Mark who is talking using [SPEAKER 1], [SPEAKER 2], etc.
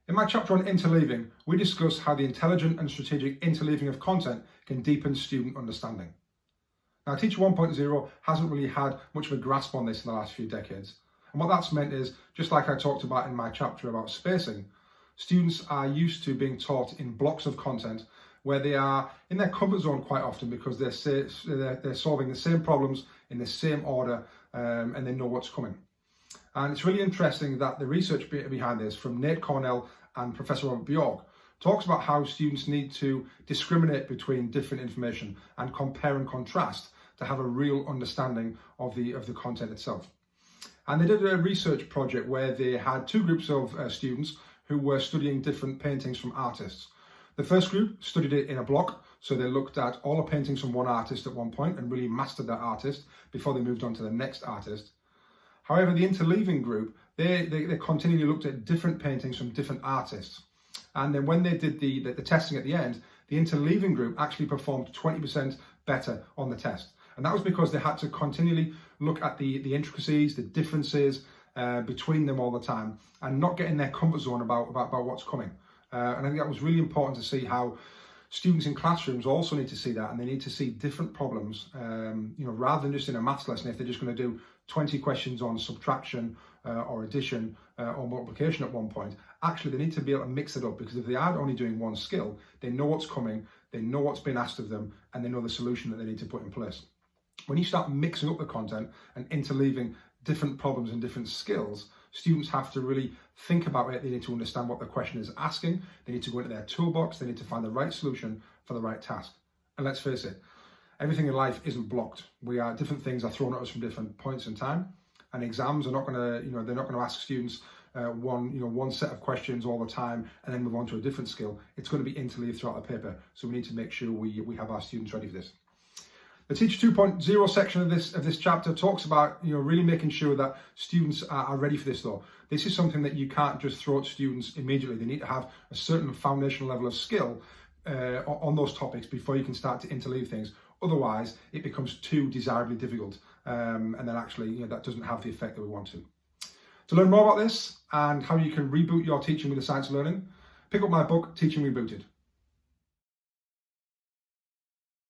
[SPEAKER 1] In my chapter on interleaving, we discuss how the intelligent and strategic interleaving of content can deepen student understanding. Now, Teacher 1.0 hasn't really had much of a grasp on this in the last few decades. And what that's meant is, just like I talked about in my chapter about spacing, students are used to being taught in blocks of content where they are in their comfort zone quite often because they're solving the same problems in the same order and they know what's coming. And it's really interesting that the research behind this from Nate Cornell and Professor Robert Bjork talks about how students need to discriminate between different information and compare and contrast to have a real understanding of the content itself. And they did a research project where they had two groups of students who were studying different paintings from artists. The first group studied it in a block, so they looked at all the paintings from one artist at one point and really mastered that artist before they moved on to the next artist. However, the interleaving group, they continually looked at different paintings from different artists. And then when they did the testing at the end, the interleaving group actually performed 20% better on the test. And that was because they had to continually look at the intricacies, the differences between them all the time and not get in their comfort zone about what's coming. And I think that was really important to see how students in classrooms also need to see that, and they need to see different problems, rather than just in a maths lesson, if they're just going to do 20 questions on subtraction or addition or multiplication at one point. Actually, they need to be able to mix it up, because if they are only doing one skill, they know what's coming, they know what's been asked of them, and they know the solution that they need to put in place. When you start mixing up the content and interleaving different problems and different skills, students have to really think about it. They need to understand what the question is asking. They need to go into their toolbox. They need to find the right solution for the right task. And let's face it, everything in life isn't blocked. Different things are thrown at us from different points in time. And exams are not going to, they're not going to ask students one set of questions all the time and then move on to a different skill. It's going to be interleaved throughout the paper. So we need to make sure we have our students ready for this. The Teacher 2.0 section of this chapter talks about really making sure that students are ready for this though. This is something that you can't just throw at students immediately. They need to have a certain foundational level of skill on those topics before you can start to interleave things. Otherwise, it becomes too desirably difficult, and then actually that doesn't have the effect that we want to. To learn more about this and how you can reboot your teaching with the science of learning, pick up my book, Teaching Rebooted.